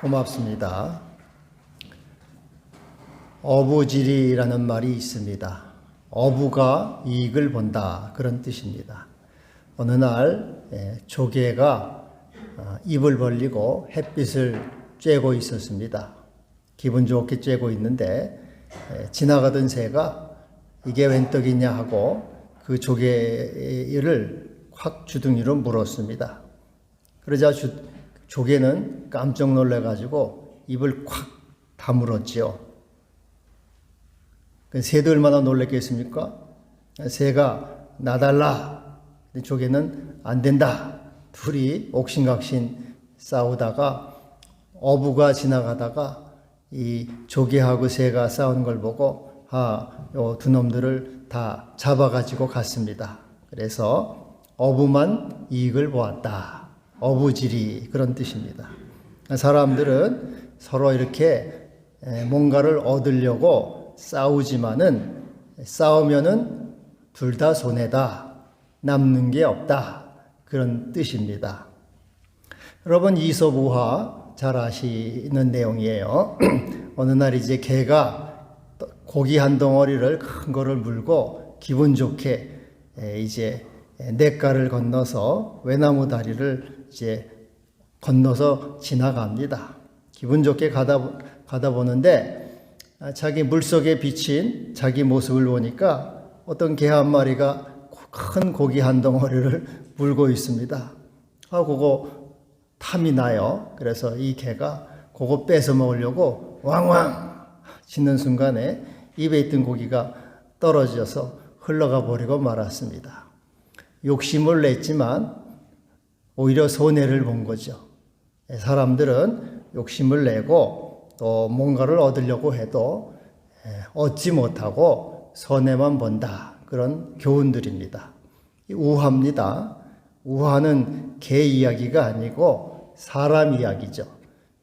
고맙습니다. 어부지리라는 말이 있습니다. 어부가 이익을 본다, 그런 뜻입니다. 어느 날 조개가 입을 벌리고 햇빛을 쬐고 있었습니다. 기분 좋게 쬐고 있는데 지나가던 새가 이게 웬 떡이냐 하고 그 조개를 확 주둥이로 물었습니다. 그러자 조개는 깜짝 놀라가지고 입을 콱 다물었지요. 새도 얼마나 놀랐겠습니까? 새가 나달라, 조개는 안 된다. 둘이 옥신각신 싸우다가 어부가 지나가다가 이 조개하고 새가 싸우는 걸 보고 요 두 놈들을 다 잡아가지고 갔습니다. 그래서 어부만 이익을 보았다. 어부지리, 그런 뜻입니다. 사람들은 서로 이렇게 뭔가를 얻으려고 싸우지만은 싸우면은 둘 다 손해다. 남는 게 없다. 그런 뜻입니다. 여러분, 이솝우화 잘 아시는 내용이에요. 어느 날 이제 개가 고기 한 덩어리를 큰 거를 물고 기분 좋게 이제 냇가를 건너서 외나무 다리를 이제 건너서 지나갑니다. 기분 좋게 가다 보는데 자기 물속에 비친 자기 모습을 보니까 어떤 개 한 마리가 큰 고기 한 덩어리를 물고 있습니다. 그거 탐이 나요. 그래서 이 개가 그거 뺏어 먹으려고 왕왕 짖는 순간에 입에 있던 고기가 떨어져서 흘러가 버리고 말았습니다. 욕심을 냈지만 오히려 손해를 본 거죠. 사람들은 욕심을 내고 또 뭔가를 얻으려고 해도 얻지 못하고 손해만 본다. 그런 교훈들입니다. 우화입니다. 우화는 개 이야기가 아니고 사람 이야기죠.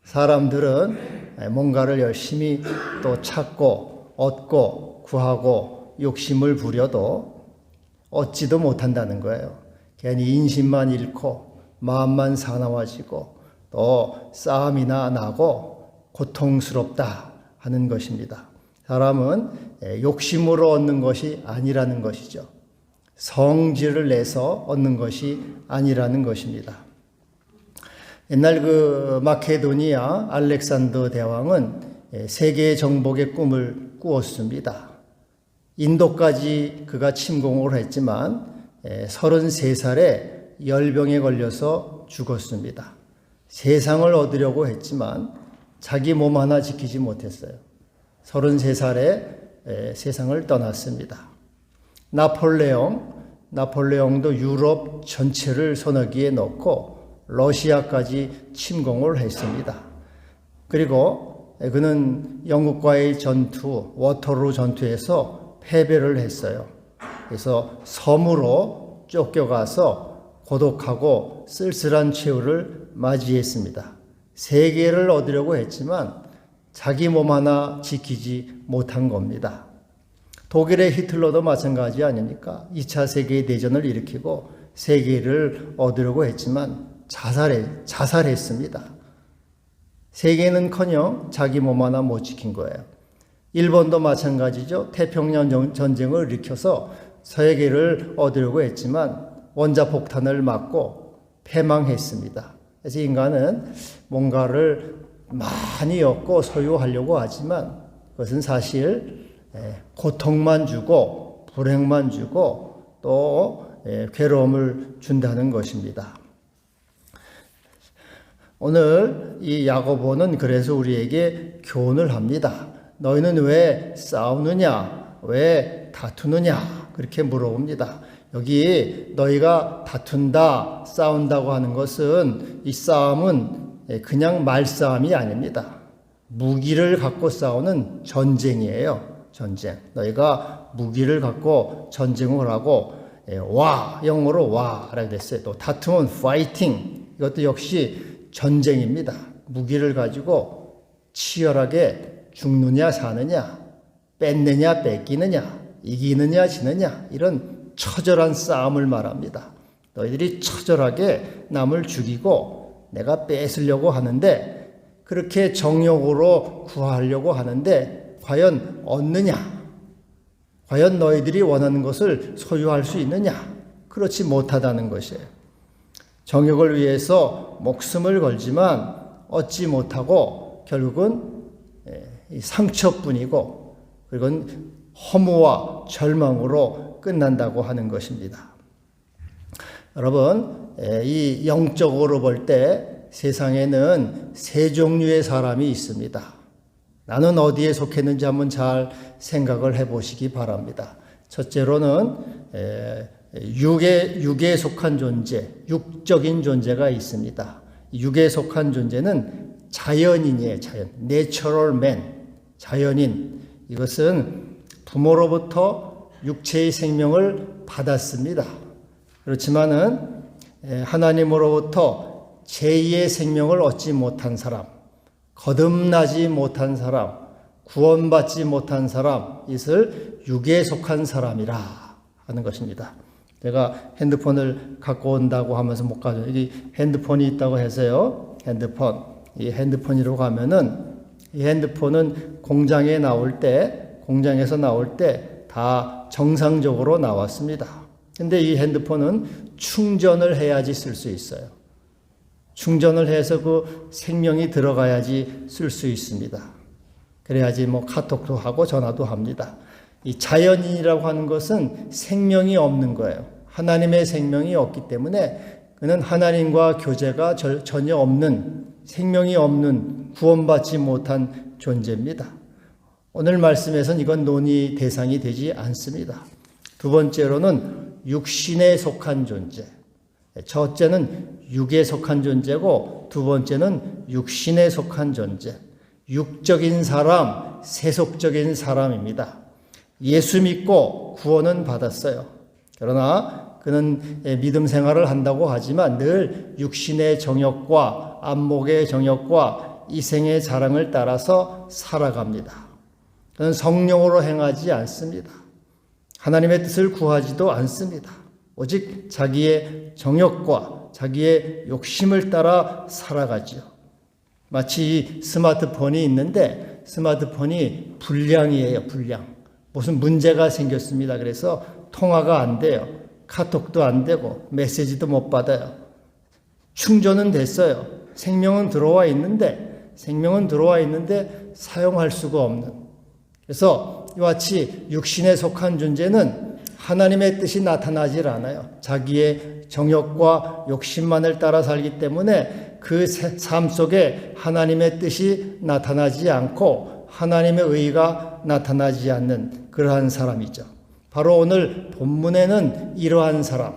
사람들은 뭔가를 열심히 또 찾고 얻고 구하고 욕심을 부려도 얻지도 못한다는 거예요. 괜히 인심만 잃고 마음만 사나워지고 또 싸움이나 나고 고통스럽다 하는 것입니다. 사람은 욕심으로 얻는 것이 아니라는 것이죠. 성질을 내서 얻는 것이 아니라는 것입니다. 옛날 그 마케도니아 알렉산더 대왕은 세계 정복의 꿈을 꾸었습니다. 인도까지 그가 침공을 했지만 33살에 열병에 걸려서 죽었습니다. 세상을 얻으려고 했지만 자기 몸 하나 지키지 못했어요. 33살에 세상을 떠났습니다. 나폴레옹도 유럽 전체를 소나기에 넣고 러시아까지 침공을 했습니다. 그리고 그는 영국과의 전투, 워터루 전투에서 패배를 했어요. 그래서 섬으로 쫓겨가서 고독하고 쓸쓸한 최후를 맞이했습니다. 세계를 얻으려고 했지만 자기 몸 하나 지키지 못한 겁니다. 독일의 히틀러도 마찬가지 아닙니까? 2차 세계대전을 일으키고 세계를 얻으려고 했지만 자살했습니다. 세계는커녕 자기 몸 하나 못 지킨 거예요. 일본도 마찬가지죠. 태평양 전쟁을 일으켜서 세계를 얻으려고 했지만 원자폭탄을 맞고 패망했습니다. 그래서 인간은 뭔가를 많이 얻고 소유하려고 하지만 그것은 사실 고통만 주고 불행만 주고 또 괴로움을 준다는 것입니다. 오늘 이 야고보는 그래서 우리에게 교훈을 합니다. 너희는 왜 싸우느냐? 왜 다투느냐? 그렇게 물어봅니다. 여기 너희가 다툰다, 싸운다고 하는 것은 이 싸움은 그냥 말싸움이 아닙니다. 무기를 갖고 싸우는 전쟁이에요. 전쟁. 너희가 무기를 갖고 전쟁을 하고 영어로 와라고 됐어요. 또 다툼은 fighting. 이것도 역시 전쟁입니다. 무기를 가지고 치열하게 죽느냐 사느냐, 뺏느냐 뺏기느냐, 이기느냐 지느냐, 이런 처절한 싸움을 말합니다. 너희들이 처절하게 남을 죽이고 내가 뺏으려고 하는데 그렇게 정욕으로 구하려고 하는데 과연 얻느냐? 과연 너희들이 원하는 것을 소유할 수 있느냐? 그렇지 못하다는 것이에요. 정욕을 위해서 목숨을 걸지만 얻지 못하고 결국은 상처뿐이고 그건 허무와 절망으로 끝난다고 하는 것입니다. 여러분, 이 영적으로 볼 때 세상에는 세 종류의 사람이 있습니다. 나는 어디에 속했는지 한번 잘 생각을 해보시기 바랍니다. 첫째로는 육에 속한 존재, 육적인 존재가 있습니다. 육에 속한 존재는 자연인이에요. 자연, 내추럴 맨, 자연인. 이것은 부모로부터 육체의 생명을 받았습니다. 그렇지만은 하나님으로부터 제2의 생명을 얻지 못한 사람, 거듭나지 못한 사람, 구원받지 못한 사람, 이것을 육에 속한 사람이라 하는 것입니다. 제가 핸드폰을 갖고 온다고 하면서 못 가죠. 여기 핸드폰이 있다고 해서요. 이 핸드폰으로 가면은 이 핸드폰은 공장에서 나올 때 다 정상적으로 나왔습니다. 근데 이 핸드폰은 충전을 해야지 쓸 수 있어요. 충전을 해서 그 생명이 들어가야지 쓸 수 있습니다. 그래야지 카톡도 하고 전화도 합니다. 이 자연인이라고 하는 것은 생명이 없는 거예요. 하나님의 생명이 없기 때문에 그는 하나님과 교제가 전혀 없는, 생명이 없는, 구원받지 못한 존재입니다. 오늘 말씀에서는 이건 논의 대상이 되지 않습니다. 두 번째로는 육신에 속한 존재. 첫째는 육에 속한 존재고 두 번째는 육신에 속한 존재. 육적인 사람, 세속적인 사람입니다. 예수 믿고 구원은 받았어요. 그러나 그는 믿음 생활을 한다고 하지만 늘 육신의 정욕과 안목의 정욕과 이생의 자랑을 따라서 살아갑니다. 그는 성령으로 행하지 않습니다. 하나님의 뜻을 구하지도 않습니다. 오직 자기의 정욕과 자기의 욕심을 따라 살아가죠. 마치 스마트폰이 있는데 스마트폰이 불량이에요. 불량. 무슨 문제가 생겼습니다. 그래서 통화가 안 돼요. 카톡도 안 되고 메시지도 못 받아요. 충전은 됐어요. 생명은 들어와 있는데 사용할 수가 없는. 그래서 이와 같이 육신에 속한 존재는 하나님의 뜻이 나타나질 않아요. 자기의 정욕과 욕심만을 따라 살기 때문에 그 삶 속에 하나님의 뜻이 나타나지 않고 하나님의 의가 나타나지 않는 그러한 사람이죠. 바로 오늘 본문에는 이러한 사람,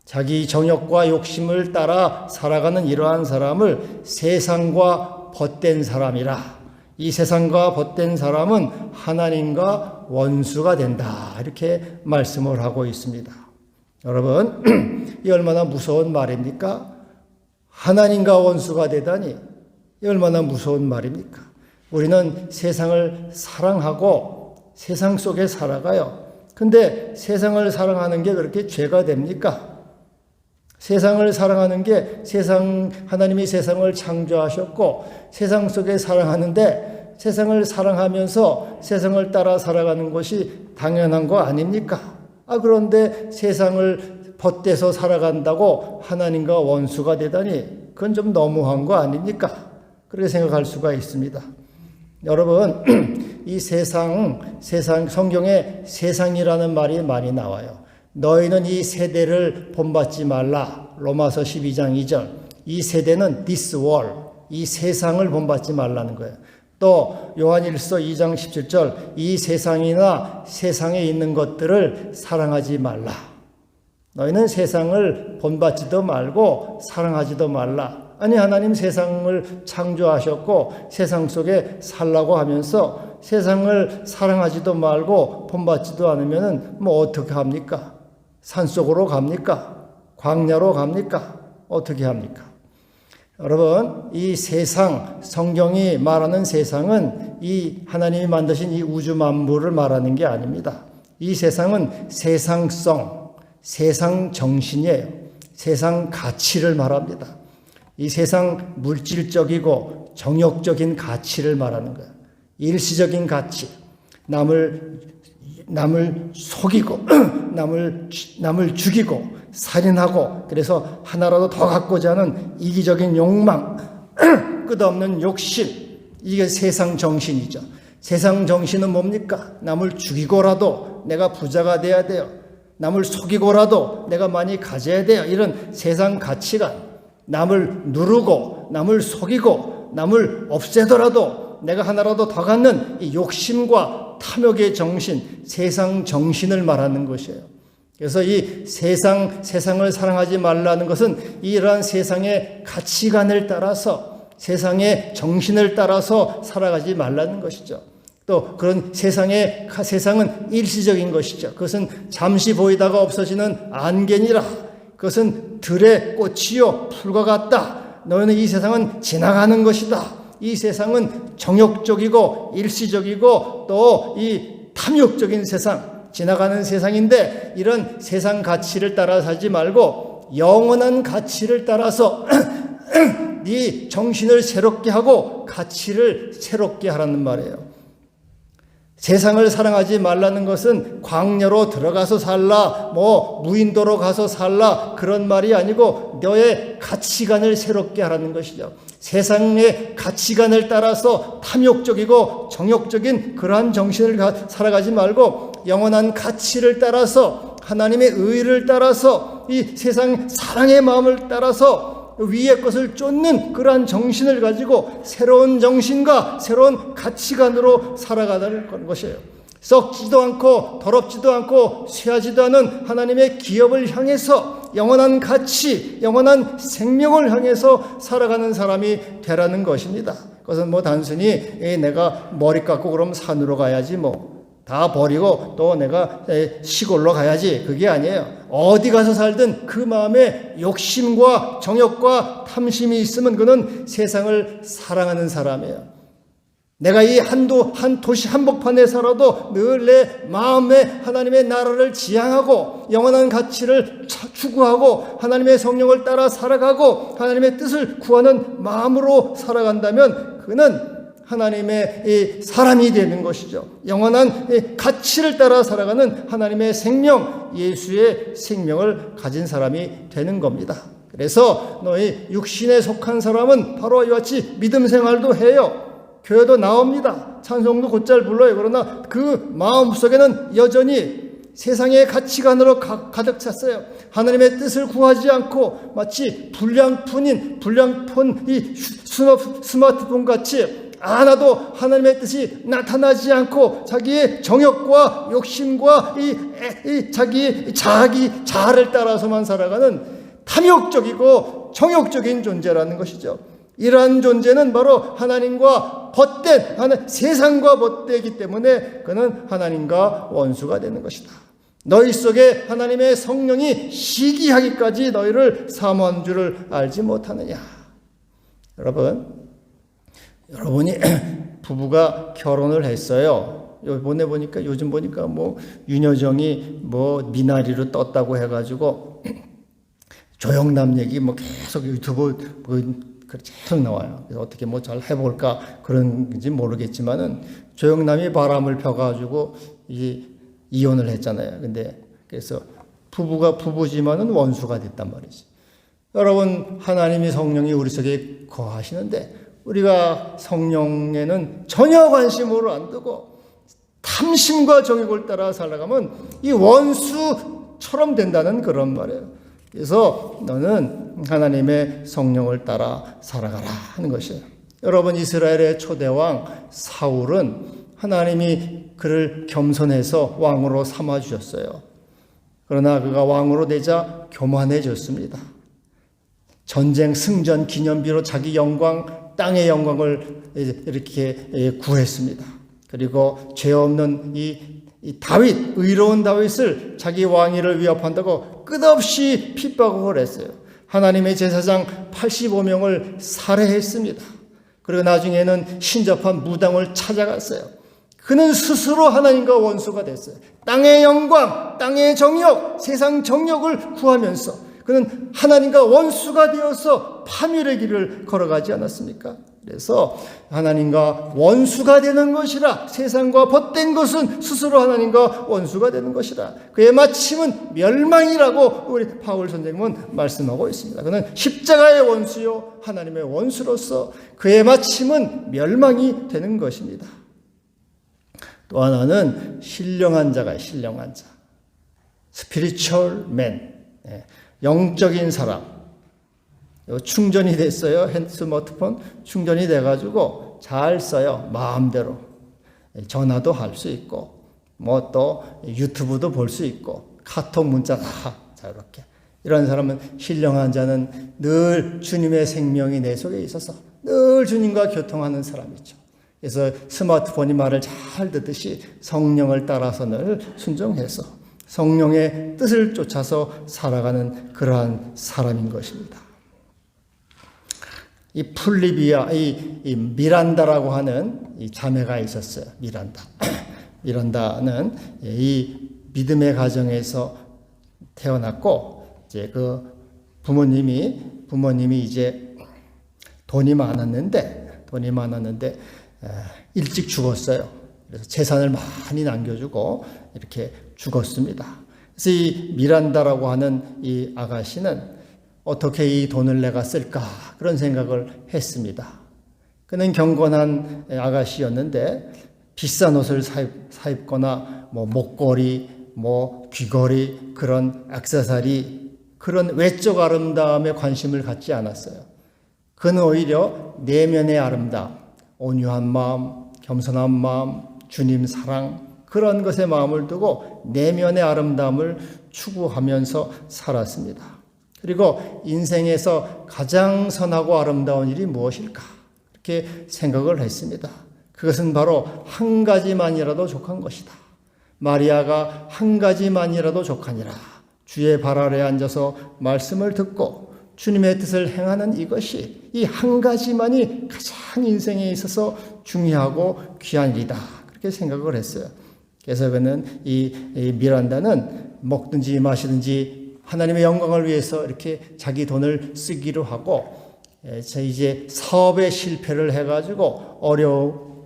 자기 정욕과 욕심을 따라 살아가는 이러한 사람을 세상과 벗된 사람이라, 이 세상과 벗된 사람은 하나님과 원수가 된다, 이렇게 말씀을 하고 있습니다. 여러분, 이 얼마나 무서운 말입니까? 하나님과 원수가 되다니, 이 얼마나 무서운 말입니까? 우리는 세상을 사랑하고 세상 속에 살아가요. 근데 세상을 사랑하는 게 그렇게 죄가 됩니까? 세상을 사랑하는 게 하나님이 세상을 창조하셨고 세상 속에 살아가는데 세상을 사랑하면서 세상을 따라 살아가는 것이 당연한 거 아닙니까? 그런데 세상을 벗대서 살아간다고 하나님과 원수가 되다니 그건 좀 너무한 거 아닙니까? 그렇게 생각할 수가 있습니다. 여러분, 이 세상 성경에 세상이라는 말이 많이 나와요. 너희는 이 세대를 본받지 말라. 로마서 12장 2절. 이 세대는 this world, 이 세상을 본받지 말라는 거예요. 또 요한일서 2장 17절. 이 세상이나 세상에 있는 것들을 사랑하지 말라. 너희는 세상을 본받지도 말고 사랑하지도 말라. 아니, 하나님 세상을 창조하셨고 세상 속에 살라고 하면서 세상을 사랑하지도 말고 본받지도 않으면 어떻게 합니까? 산속으로 갑니까? 광야로 갑니까? 어떻게 합니까? 여러분, 이 세상, 성경이 말하는 세상은 이 하나님이 만드신 이 우주 만물을 말하는 게 아닙니다. 이 세상은 세상성, 세상 정신이에요. 세상 가치를 말합니다. 이 세상 물질적이고 정욕적인 가치를 말하는 거야. 일시적인 가치. 남을 속이고 남을 죽이고 살인하고 그래서 하나라도 더 갖고자 하는 이기적인 욕망, 끝없는 욕심, 이게 세상 정신이죠. 세상 정신은 뭡니까? 남을 죽이고라도 내가 부자가 돼야 돼요. 남을 속이고라도 내가 많이 가져야 돼요. 이런 세상 가치관, 남을 누르고 남을 속이고 남을 없애더라도 내가 하나라도 더 갖는 이 욕심과 탐욕의 정신, 세상 정신을 말하는 것이에요. 그래서 이 세상을 사랑하지 말라는 것은 이러한 세상의 가치관을 따라서 세상의 정신을 따라서 살아가지 말라는 것이죠. 또 그런 세상은 일시적인 것이죠. 그것은 잠시 보이다가 없어지는 안개니라. 그것은 들의 꽃이요 풀과 같다. 너희는 이 세상은 지나가는 것이다. 이 세상은 정욕적이고 일시적이고 또 이 탐욕적인 세상, 지나가는 세상인데 이런 세상 가치를 따라 살지 말고 영원한 가치를 따라서 네 정신을 새롭게 하고 가치를 새롭게 하라는 말이에요. 세상을 사랑하지 말라는 것은 광야로 들어가서 살라, 무인도로 가서 살라 그런 말이 아니고 너의 가치관을 새롭게 하라는 것이죠. 세상의 가치관을 따라서 탐욕적이고 정욕적인 그러한 정신을 살아가지 말고 영원한 가치를 따라서 하나님의 의를 따라서 이 세상 사랑의 마음을 따라서 위의 것을 쫓는 그러한 정신을 가지고 새로운 정신과 새로운 가치관으로 살아가는 것이에요. 썩지도 않고 더럽지도 않고 쇠하지도 않은 하나님의 기업을 향해서 영원한 가치, 영원한 생명을 향해서 살아가는 사람이 되라는 것입니다. 그것은 단순히 내가 머리 깎고 그럼 산으로 가야지 다 버리고 또 내가 시골로 가야지 그게 아니에요. 어디 가서 살든 그 마음에 욕심과 정욕과 탐심이 있으면 그는 세상을 사랑하는 사람이에요. 내가 이 한 도시 한복판에 살아도 늘 내 마음에 하나님의 나라를 지향하고 영원한 가치를 추구하고 하나님의 성령을 따라 살아가고 하나님의 뜻을 구하는 마음으로 살아간다면 그는 하나님의 이 사람이 되는 것이죠. 영원한 가치를 따라 살아가는 하나님의 생명, 예수의 생명을 가진 사람이 되는 겁니다. 그래서 너희 육신에 속한 사람은 바로 이와 같이 믿음 생활도 해요. 교회도 나옵니다. 찬송도 곧잘 불러요. 그러나 그 마음속에는 여전히 세상의 가치관으로 가득 찼어요. 하나님의 뜻을 구하지 않고 마치 불량폰 이 스마트폰 같이 하나도 하나님의 뜻이 나타나지 않고 자기의 정욕과 욕심과 자기 자아를 따라서만 살아가는 탐욕적이고 정욕적인 존재라는 것이죠. 이러한 존재는 바로 하나님과 세상과 벗되기 때문에 그는 하나님과 원수가 되는 것이다. 너희 속에 하나님의 성령이 시기하기까지 너희를 사모한 줄을 알지 못하느냐. 여러분이 부부가 결혼을 했어요. 요즘 보니까 윤여정이 미나리로 떴다고 해가지고 조영남 얘기 계속 유튜브 계속 나와요. 그래서 어떻게 잘 해볼까 그런지 모르겠지만은 조영남이 바람을 펴가지고 이혼을 했잖아요. 근데 그래서 부부가 부부지만은 원수가 됐단 말이지. 여러분 하나님이 성령이 우리 속에 거하시는데 우리가 성령에는 전혀 관심을 안 두고 탐심과 정욕을 따라 살아가면 이 원수처럼 된다는 그런 말이에요. 그래서 너는 하나님의 성령을 따라 살아가라 하는 것이에요. 여러분 이스라엘의 초대왕 사울은 하나님이 그를 겸손해서 왕으로 삼아주셨어요. 그러나 그가 왕으로 되자 교만해졌습니다. 전쟁 승전 기념비로 자기 영광, 땅의 영광을 이렇게 구했습니다. 그리고 죄 없는 이 다윗, 의로운 다윗을 자기 왕위를 위협한다고 끝없이 핍박을 했어요. 하나님의 제사장 85명을 살해했습니다. 그리고 나중에는 신접한 무당을 찾아갔어요. 그는 스스로 하나님과 원수가 됐어요. 땅의 영광, 땅의 정욕, 세상 정욕을 구하면서 그는 하나님과 원수가 되어서 파멸의 길을 걸어가지 않았습니까? 그래서 하나님과 원수가 되는 것이라, 세상과 벗된 것은 스스로 하나님과 원수가 되는 것이라, 그의 마침은 멸망이라고 우리 바울 선생님은 말씀하고 있습니다. 그는 십자가의 원수요 하나님의 원수로서 그의 마침은 멸망이 되는 것입니다. 또 하나는 신령한 자가 신령한 자, 스피리추얼 맨, 영적인 사람. 충전이 됐어요. 스마트폰 충전이 돼가지고 잘 써요. 마음대로 전화도 할 수 있고, 뭐 또 유튜브도 볼 수 있고, 카톡 문자 다 이렇게. 이런 사람은, 신령한 자는 늘 주님의 생명이 내 속에 있어서 늘 주님과 교통하는 사람이죠. 그래서 스마트폰이 말을 잘 듣듯이 성령을 따라서 늘 순종해서 성령의 뜻을 쫓아서 살아가는 그러한 사람인 것입니다. 이 풀리비아, 이 미란다라고 하는 이 자매가 있었어요. 미란다. 미란다는 이 믿음의 가정에서 태어났고, 이제 그 부모님이 이제 돈이 많았는데 일찍 죽었어요. 그래서 재산을 많이 남겨주고 이렇게 죽었습니다. 그래서 이 미란다라고 하는 이 아가씨는 어떻게 이 돈을 내가 쓸까, 그런 생각을 했습니다. 그는 경건한 아가씨였는데 비싼 옷을 사입거나 뭐 목걸이, 뭐 귀걸이, 그런 액세서리, 그런 외적 아름다움에 관심을 갖지 않았어요. 그는 오히려 내면의 아름다움, 온유한 마음, 겸손한 마음, 주님 사랑, 그런 것에 마음을 두고 내면의 아름다움을 추구하면서 살았습니다. 그리고 인생에서 가장 선하고 아름다운 일이 무엇일까? 이렇게 생각을 했습니다. 그것은 바로 한 가지만이라도 족한 것이다. 마리아가 한 가지만이라도 족하니라. 주의 발 아래 앉아서 말씀을 듣고 주님의 뜻을 행하는 이것이, 이 한 가지만이 가장 인생에 있어서 중요하고 귀한 일이다. 그렇게 생각을 했어요. 그래서 그는 이 미란다는 먹든지 마시든지 하나님의 영광을 위해서 이렇게 자기 돈을 쓰기로 하고, 이제 사업에 실패를 해가지고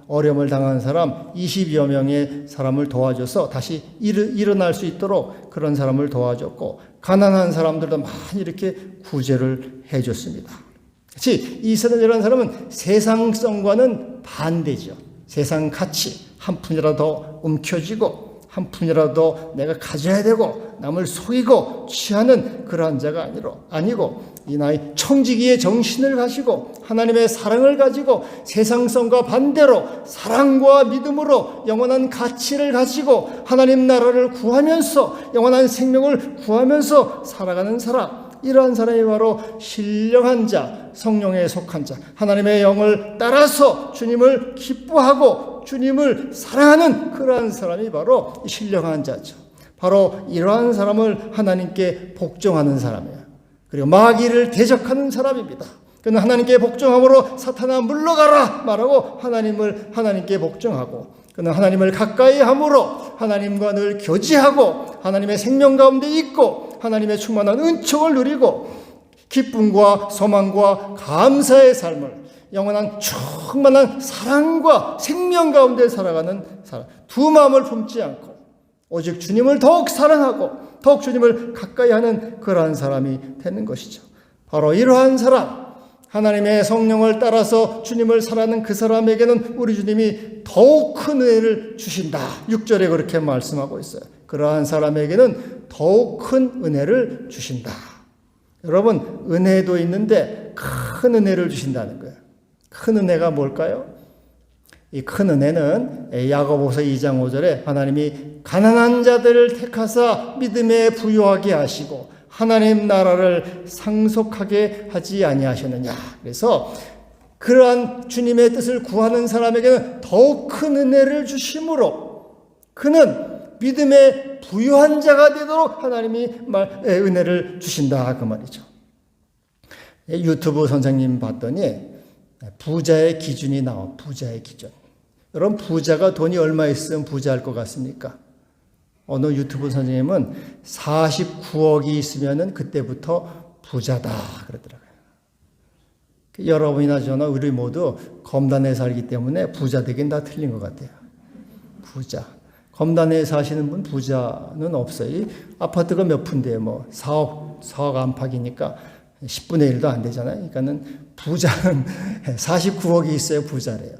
어려움을 당한 사람 20여 명의 사람을 도와줘서 다시 일어날 수 있도록 그런 사람을 도와줬고, 가난한 사람들도 많이 이렇게 구제를 해줬습니다. 그렇지, 이런 사람은 세상성과는 반대죠. 세상 가치 한 푼이라도 움켜쥐고 한 푼이라도 내가 가져야 되고 남을 속이고 취하는 그러한 자가 아니고, 이 나이 청지기의 정신을 가지고 하나님의 사랑을 가지고 세상성과 반대로 사랑과 믿음으로 영원한 가치를 가지고 하나님 나라를 구하면서 영원한 생명을 구하면서 살아가는 사람, 이러한 사람이 바로 신령한 자, 성령에 속한 자, 하나님의 영을 따라서 주님을 기뻐하고 주님을 사랑하는 그러한 사람이 바로 신령한 자죠. 바로 이러한 사람을 하나님께 복종하는 사람이에요. 그리고 마귀를 대적하는 사람입니다. 그는 하나님께 복종함으로 사탄아 물러가라 말하고 하나님께 복종하고, 그는 하나님을 가까이 함으로 하나님과 늘 교제하고 하나님의 생명 가운데 있고 하나님의 충만한 은총을 누리고 기쁨과 소망과 감사의 삶을, 영원한 충만한 사랑과 생명 가운데 살아가는 사람, 두 마음을 품지 않고 오직 주님을 더욱 사랑하고 더욱 주님을 가까이 하는 그러한 사람이 되는 것이죠. 바로 이러한 사람, 하나님의 성령을 따라서 주님을 사랑하는 그 사람에게는 우리 주님이 더욱 큰 은혜를 주신다. 6절에 그렇게 말씀하고 있어요. 그러한 사람에게는 더욱 큰 은혜를 주신다. 여러분, 은혜도 있는데 큰 은혜를 주신다는 거예요. 큰 은혜가 뭘까요? 이 큰 은혜는 야고보서 2장 5절에 하나님이 가난한 자들을 택하사 믿음에 부유하게 하시고 하나님 나라를 상속하게 하지 아니하셨느냐. 그래서 그러한 주님의 뜻을 구하는 사람에게는 더욱 큰 은혜를 주심으로 그는 믿음에 부유한 자가 되도록 하나님이 은혜를 주신다, 그 말이죠. 유튜브 선생님 봤더니 부자의 기준이 나와. 부자의 기준. 여러분, 부자가 돈이 얼마 있으면 부자일 것 같습니까? 어느 유튜브 선생님은 49억이 49억이 있으면은 그때부터 부자다 그러더라고요. 여러분이나 저나 우리 모두 검단에 살기 때문에 부자 되긴 다 틀린 것 같아요. 부자. 검단에 사시는 분 부자는 없어요. 이 아파트가 몇 푼데요. 뭐 4억 안팎이니까 10분의 1도 안 되잖아요. 그러니까는 부자는 49억이 있어야 부자래요.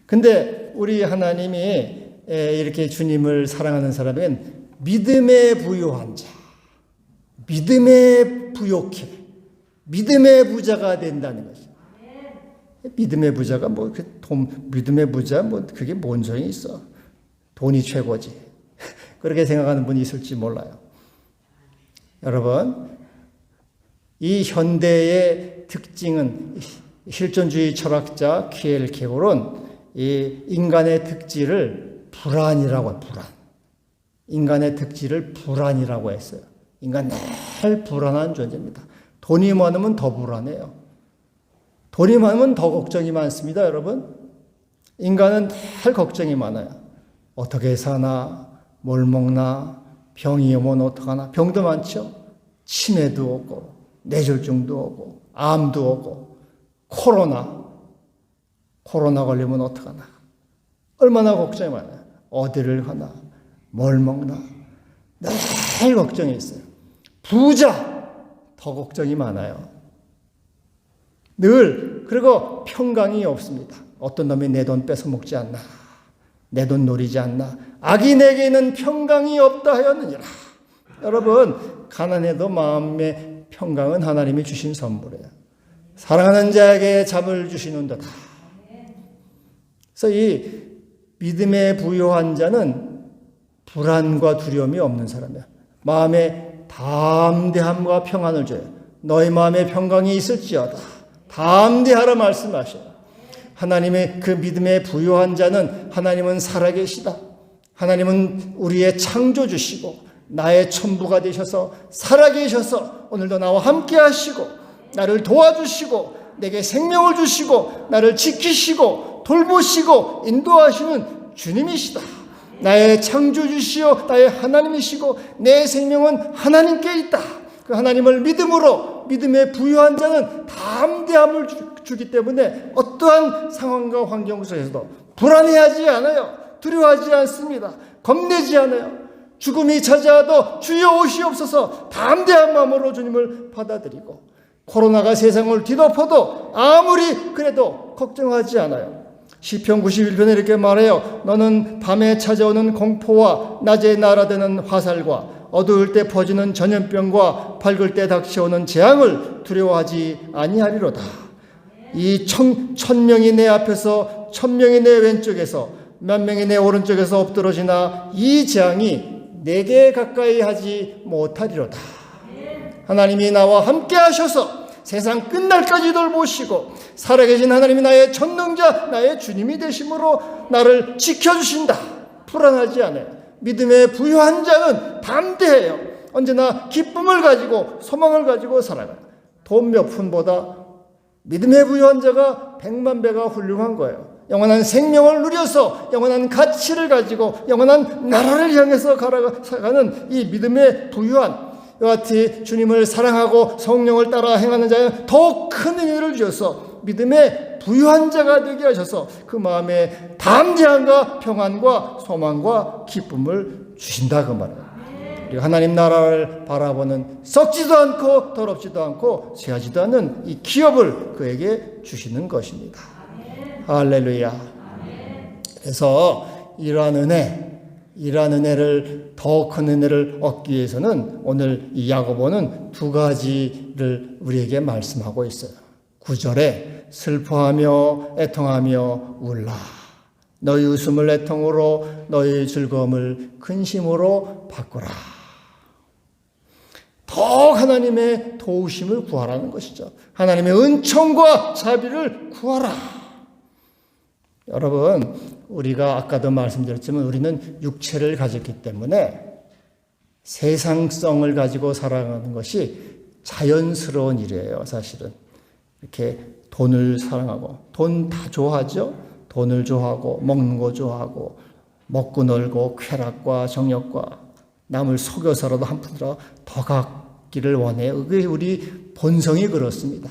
근데 우리 하나님이 이렇게 주님을 사랑하는 사람은 믿음에 부요한 자, 믿음에 부욕해, 믿음의 부자가 된다는 거죠. 믿음의 부자가 믿음의 부자 그게 뭔 소용이 있어? 돈이 최고지. 그렇게 생각하는 분이 있을지 몰라요. 여러분, 이 현대의 특징은 실존주의 철학자 키엘케고르는 이 인간의 특질을 불안이라고 해요. 불안. 인간의 특질을 불안이라고 했어요. 인간 늘 불안한 존재입니다. 돈이 많으면 더 불안해요. 돈이 많으면 더 걱정이 많습니다, 여러분. 인간은 늘 걱정이 많아요. 어떻게 사나, 뭘 먹나, 병이 오면 어떡하나. 병도 많죠. 치매도 오고, 뇌졸중도 오고, 암도 오고, 코로나 걸리면 어떡하나. 얼마나 걱정이 많아요. 어디를 가나, 뭘 먹나. 늘 걱정이 있어요. 부자, 더 걱정이 많아요. 늘. 그리고 평강이 없습니다. 어떤 놈이 내 돈 뺏어먹지 않나, 내 돈 노리지 않나, 악인에게는 평강이 없다 하였느니라. 여러분, 가난해도 마음의 평강은 하나님이 주신 선물이에요. 사랑하는 자에게 잠을 주시는도다. 그래서 이 믿음에 부요한 자는 불안과 두려움이 없는 사람이야. 마음에 담대함과 평안을 줘요. 너희 마음에 평강이 있을지어다. 담대하라 말씀하셔요. 하나님의 그 믿음에 부요한 자는 하나님은 살아계시다. 하나님은 우리의 창조주시고 나의 천부가 되셔서 살아계셔서 오늘도 나와 함께 하시고 나를 도와주시고 내게 생명을 주시고 나를 지키시고 돌보시고 인도하시는 주님이시다. 나의 창조주시요 나의 하나님이시고 내 생명은 하나님께 있다. 그 하나님을 믿음으로 믿음에 부유한 자는 담대함을 주기 때문에 어떠한 상황과 환경 속에서도 불안해하지 않아요. 두려워하지 않습니다. 겁내지 않아요. 죽음이 찾아와도 주여 오시옵소서 담대한 마음으로 주님을 받아들이고 코로나가 세상을 뒤덮어도 아무리 그래도 걱정하지 않아요. 시편 91편에 이렇게 말해요. 너는 밤에 찾아오는 공포와 낮에 날아드는 화살과 어두울 때 퍼지는 전염병과 밝을 때 닥쳐오는 재앙을 두려워하지 아니하리로다. 이 1000명이 내 앞에서 1000명이 내 왼쪽에서 몇 명이 내 오른쪽에서 엎드러지나 이 재앙이 내게 가까이 하지 못하리로다. 하나님이 나와 함께 하셔서 세상 끝날까지 돌보시고 살아계신 하나님이 나의 전능자 나의 주님이 되심으로 나를 지켜주신다. 불안하지 않아요. 믿음에 부유한 자는 담대해요. 언제나 기쁨을 가지고 소망을 가지고 살아가요. 돈 몇 푼보다 믿음에 부유한 자가 100만 배가 훌륭한 거예요. 영원한 생명을 누려서 영원한 가치를 가지고 영원한 나라를 향해서 살아가는 이 믿음에 부유한 이와 같이 주님을 사랑하고 성령을 따라 행하는 자는 더욱 큰 의미를 주셔서 믿음에 부유한 자가 되게 하셔서 그 마음에 담대함과 평안과 소망과 기쁨을 주신다 그 말이에요. 그리고 하나님 나라를 바라보는 썩지도 않고 더럽지도 않고 쇠하지도 않는 이 기업을 그에게 주시는 것입니다. 할렐루야. 그래서 이러한 은혜를 더 큰 은혜를 얻기 위해서는 오늘 이 야고보는 두 가지를 우리에게 말씀하고 있어요. 9절에 슬퍼하며 애통하며 울라. 너희 웃음을 애통으로 너희 즐거움을 근심으로 바꾸라. 더욱 하나님의 도우심을 구하라는 것이죠. 하나님의 은총과 자비를 구하라. 여러분, 우리가 아까도 말씀드렸지만 우리는 육체를 가졌기 때문에 세상성을 가지고 살아가는 것이 자연스러운 일이에요, 사실은. 이렇게 돈을 사랑하고, 돈 다 좋아하죠? 돈을 좋아하고, 먹는 거 좋아하고, 먹고 놀고, 쾌락과 정욕과 남을 속여서라도 한 푼이라도 더 받기를 원해요. 그게 우리 본성이 그렇습니다.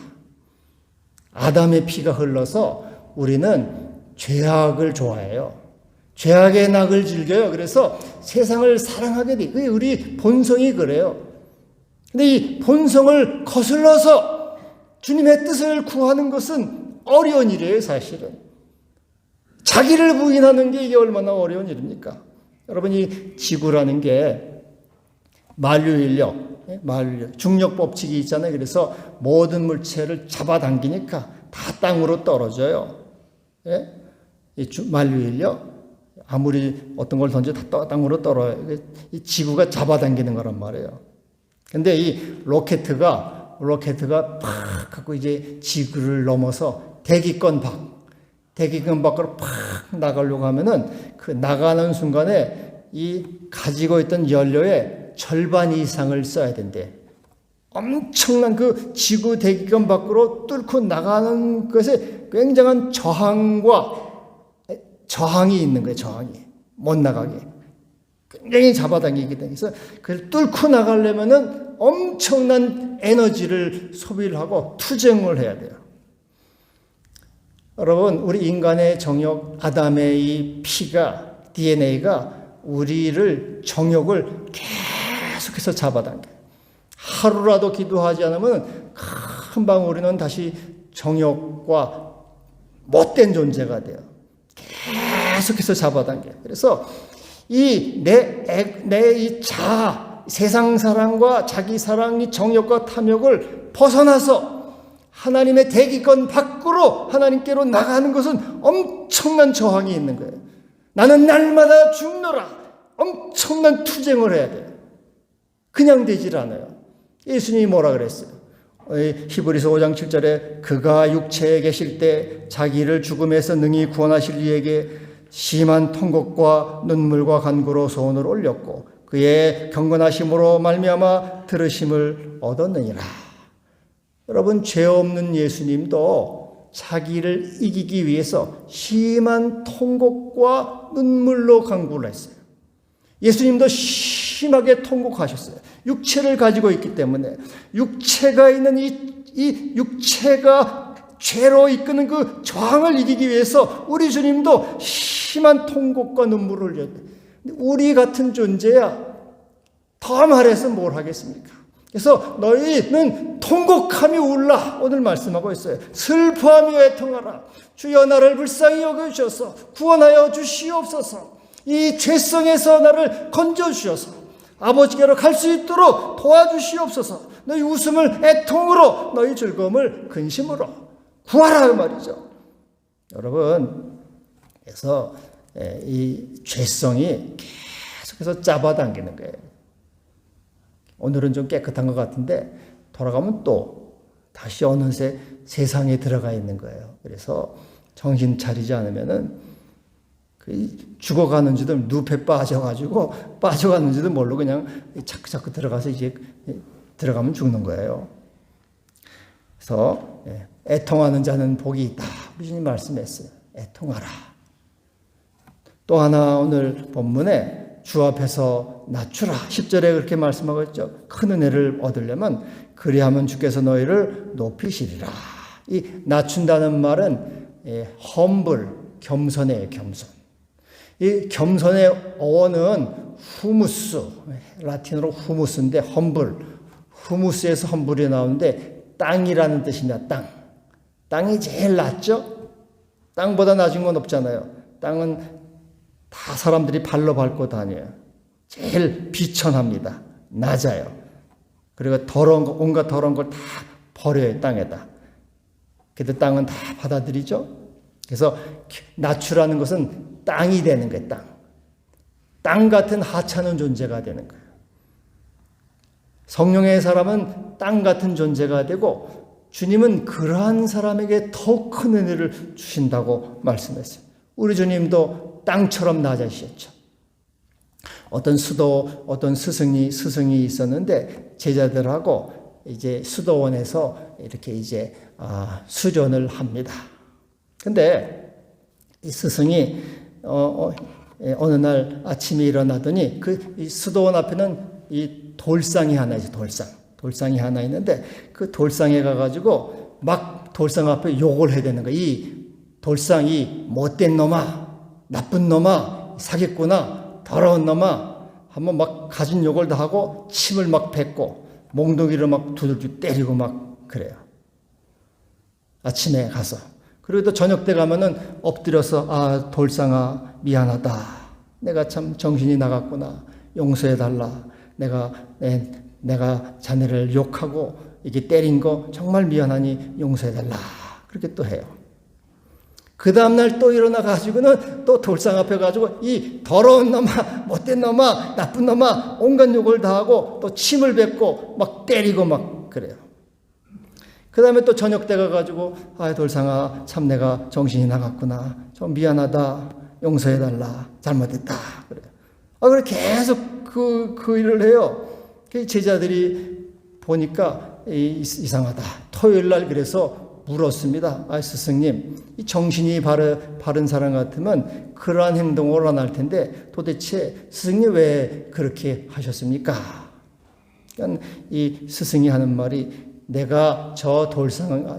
아담의 피가 흘러서 우리는 죄악을 좋아해요. 죄악의 낙을 즐겨요. 그래서 세상을 사랑하게 돼. 그게 우리 본성이 그래요. 근데 이 본성을 거슬러서 주님의 뜻을 구하는 것은 어려운 일이에요, 사실은. 자기를 부인하는 게 이게 얼마나 어려운 일입니까? 여러분, 이 지구라는 게 만유인력, 중력 법칙이 있잖아요. 그래서 모든 물체를 잡아당기니까 다 땅으로 떨어져요. 이 만유인력, 아무리 어떤 걸 던져 다 땅으로 떨어요. 이 지구가 잡아당기는 거란 말이에요. 근데 이 로켓가 팍 갖고 이제 지구를 넘어서 대기권 밖으로 팍 나가려고 하면은 그 나가는 순간에 이 가지고 있던 연료의 절반 이상을 써야 된대. 엄청난 그 지구 대기권 밖으로 뚫고 나가는 것에 굉장한 저항이 있는 거예요. 저항이 못 나가게 굉장히 잡아당기기 때문에. 그래서 그걸 뚫고 나가려면은 엄청난 에너지를 소비를 하고 투쟁을 해야 돼요. 여러분, 우리 인간의 정욕, 아담의 이 피가, DNA가 우리를 정욕을 계속해서 잡아당겨요. 하루라도 기도하지 않으면 금방 우리는 다시 정욕과 못된 존재가 돼요. 계속해서 잡아당겨요. 그래서 내 자아, 세상 사랑과 자기 사랑, 이 정욕과 탐욕을 벗어나서 하나님의 대기권 밖으로 하나님께로 나가는 것은 엄청난 저항이 있는 거예요. 나는 날마다 죽노라. 엄청난 투쟁을 해야 돼요. 그냥 되질 않아요. 예수님이 뭐라 그랬어요? 히브리서 5장 7절에 그가 육체에 계실 때 자기를 죽음에서 능히 구원하실 이에게 심한 통곡과 눈물과 간구로 소원을 올렸고 그의 경건하심으로 말미암아 들으심을 얻었느니라. 여러분, 죄 없는 예수님도 자기를 이기기 위해서 심한 통곡과 눈물로 간구를 했어요. 예수님도 심하게 통곡하셨어요. 육체를 가지고 있기 때문에 육체가 있는 이 육체가 죄로 이끄는 그 저항을 이기기 위해서 우리 주님도 심한 통곡과 눈물을 흘렸어요. 우리 같은 존재야 더 말해서 뭘 하겠습니까? 그래서 너희는 통곡하며 울라 오늘 말씀하고 있어요. 슬퍼하며 애통하라. 주여 나를 불쌍히 여겨주셔서 구원하여 주시옵소서. 이 죄성에서 나를 건져주셔서 아버지께로 갈 수 있도록 도와주시옵소서. 너희 웃음을 애통으로 너희 즐거움을 근심으로 구하라 그 말이죠. 여러분, 그래서 이 죄성이 계속해서 잡아당기는 거예요. 오늘은 좀 깨끗한 것 같은데 돌아가면 또 다시 어느새 세상에 들어가 있는 거예요. 그래서 정신 차리지 않으면은 죽어가는지도 늪에 빠져가는지도 모르고 그냥 자꾸 들어가서 이제 들어가면 죽는 거예요. 그래서 애통하는 자는 복이 있다. 우리 주님 말씀했어요. 애통하라. 또 하나 오늘 본문에 주 앞에서 낮추라. 10절에 그렇게 말씀하고 있죠. 큰 은혜를 얻으려면 그리하면 주께서 너희를 높이시리라. 이 낮춘다는 말은 humble, 겸손이에요. 겸손. 이 겸손의 어원은 후무스, 라틴어로 후무스인데 humble, 후무스에서 humble이 나오는데 땅이라는 뜻입니다. 땅이 제일 낮죠? 땅보다 낮은 건 없잖아요. 땅은 다 사람들이 발로 밟고 다녀요. 제일 비천합니다. 낮아요. 그리고 더러운 거, 온갖 더러운 걸 다 버려요, 땅에다. 그래도 땅은 다 받아들이죠. 그래서 낮추라는 것은 땅이 되는 거예요, 땅 같은 하찮은 존재가 되는 거예요. 성령의 사람은 땅 같은 존재가 되고 주님은 그러한 사람에게 더 큰 은혜를 주신다고 말씀했어요. 우리 주님도 땅처럼 낮아지셨죠. 어떤 스승이 있었는데 제자들하고 이제 수도원에서 이렇게 이제 수련을 합니다. 근데 이 스승이 어느 날 아침에 일어나더니 이 수도원 앞에는 이 돌상이 하나 있어요. 돌상이 하나 있는데 그 돌상에 가가지고 막 돌상 앞에 욕을 해야 되는 거야. 이 돌상이 못된 놈아, 나쁜 놈아, 사기꾼아, 더러운 놈아 한번 막 가진 욕을 다 하고 침을 막 뱉고 몽둥이를 막 두들겨 때리고 막 그래요. 아침에 가서. 그리고 또 저녁 때 가면은 엎드려서 아 돌상아 미안하다. 내가 참 정신이 나갔구나. 용서해달라. 내가 자네를 욕하고 이게 때린 거 정말 미안하니 용서해달라. 그렇게 또 해요. 그 다음날 또 일어나 가지고는 또 돌상 앞에 가지고 이 더러운 놈아, 못된 놈아, 나쁜 놈아 온갖 욕을 다 하고 또 침을 뱉고 막 때리고 막 그래요. 그 다음에 또 저녁 때 가가지고 아 돌상아 참 내가 정신이 나갔구나. 좀 미안하다. 용서해달라. 잘못했다. 그래요. 그래 계속 그 일을 해요. 제자들이 보니까 이상하다. 토요일 날 그래서 물었습니다. 아, 스승님, 이 정신이 바른 사람 같으면 그러한 행동을 안 할 텐데 도대체 스승님 왜 그렇게 하셨습니까? 그러니까 이 스승이 하는 말이 내가 저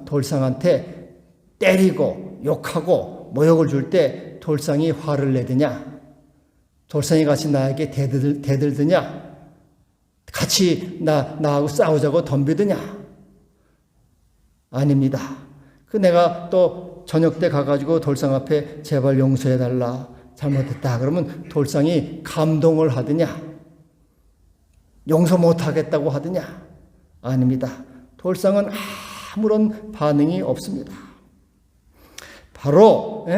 돌상한테 때리고 욕하고 모욕을 줄 때 돌상이 화를 내느냐? 돌상이 같이 나에게 대들드냐? 같이 나하고 싸우자고 덤비드냐? 아닙니다. 내가 또 저녁 때 가가지고 돌상 앞에 제발 용서해달라. 잘못했다. 그러면 돌상이 감동을 하느냐? 용서 못하겠다고 하느냐? 아닙니다. 돌상은 아무런 반응이 없습니다. 바로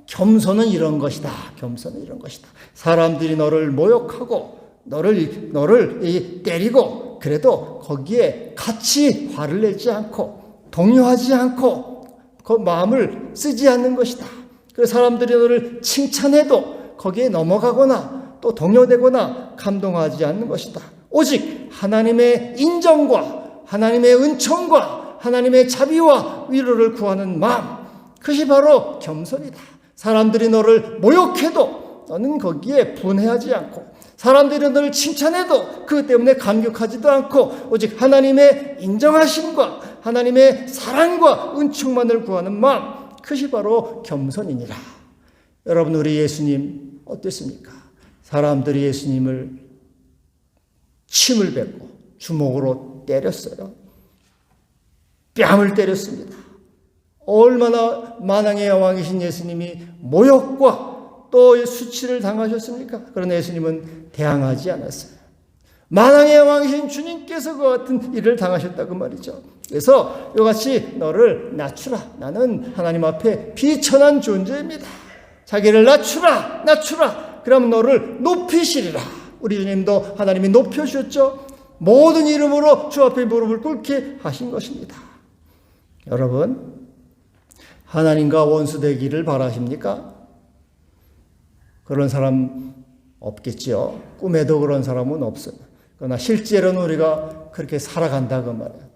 겸손은 이런 것이다. 겸손은 이런 것이다. 사람들이 너를 모욕하고 너를 때리고 그래도 거기에 같이 화를 내지 않고 동요하지 않고 그 마음을 쓰지 않는 것이다. 그래서 사람들이 너를 칭찬해도 거기에 넘어가거나 또 동요되거나 감동하지 않는 것이다. 오직 하나님의 인정과 하나님의 은총과 하나님의 자비와 위로를 구하는 마음, 그것이 바로 겸손이다. 사람들이 너를 모욕해도 너는 거기에 분해하지 않고 사람들이 너를 칭찬해도 그것 때문에 감격하지도 않고 오직 하나님의 인정하심과 하나님의 사랑과 은총만을 구하는 마음, 그것이 바로 겸손이니라. 여러분, 우리 예수님 어땠습니까? 사람들이 예수님을 침을 뱉고 주먹으로 때렸어요. 뺨을 때렸습니다. 얼마나 만왕의 여왕이신 예수님이 모욕과 또 수치를 당하셨습니까? 그러나 예수님은 대항하지 않았어요. 만왕의 여왕이신 주님께서 그 같은 일을 당하셨다고 말이죠. 그래서 이같이 너를 낮추라. 나는 하나님 앞에 비천한 존재입니다. 자기를 낮추라. 그러면 너를 높이시리라. 우리 주님도 하나님이 높여주셨죠. 모든 이름으로 주 앞에 무릎을 꿇게 하신 것입니다. 여러분, 하나님과 원수되기를 바라십니까? 그런 사람 없겠지요. 꿈에도 그런 사람은 없어요. 그러나 실제로는 우리가 그렇게 살아간다 그 말이에요.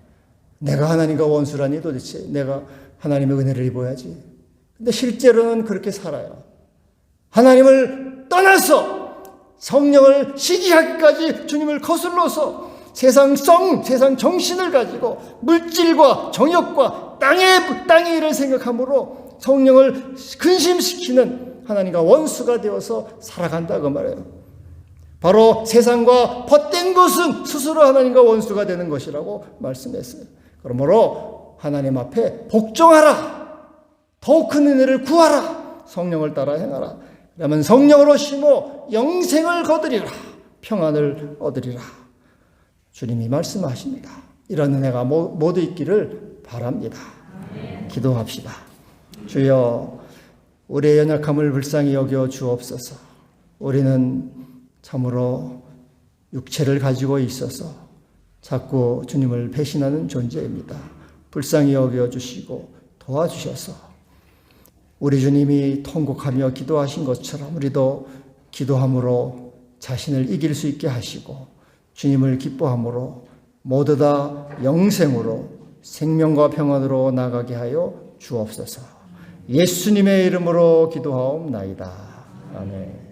내가 하나님과 원수라니 도대체 내가 하나님의 은혜를 입어야지. 근데 실제로는 그렇게 살아요. 하나님을 떠나서 성령을 시기하기까지 주님을 거슬러서 세상 정신을 가지고 물질과 정욕과 땅의 일을 생각함으로 성령을 근심시키는 하나님과 원수가 되어서 살아간다고 말해요. 바로 세상과 벗된 것은 스스로 하나님과 원수가 되는 것이라고 말씀했어요. 그러므로 하나님 앞에 복종하라. 더욱 큰 은혜를 구하라. 성령을 따라 행하라. 그러면 성령으로 심어 영생을 거두리라. 평안을 얻으리라. 주님이 말씀하십니다. 이런 은혜가 모두 있기를 바랍니다. 기도합시다. 주여, 우리의 연약함을 불쌍히 여겨 주옵소서. 우리는 참으로 육체를 가지고 있어서 자꾸 주님을 배신하는 존재입니다. 불쌍히 여겨 주시고 도와주셔서 우리 주님이 통곡하며 기도하신 것처럼 우리도 기도함으로 자신을 이길 수 있게 하시고 주님을 기뻐함으로 모두 다 영생으로 생명과 평안으로 나가게 하여 주옵소서. 예수님의 이름으로 기도하옵나이다. 아멘.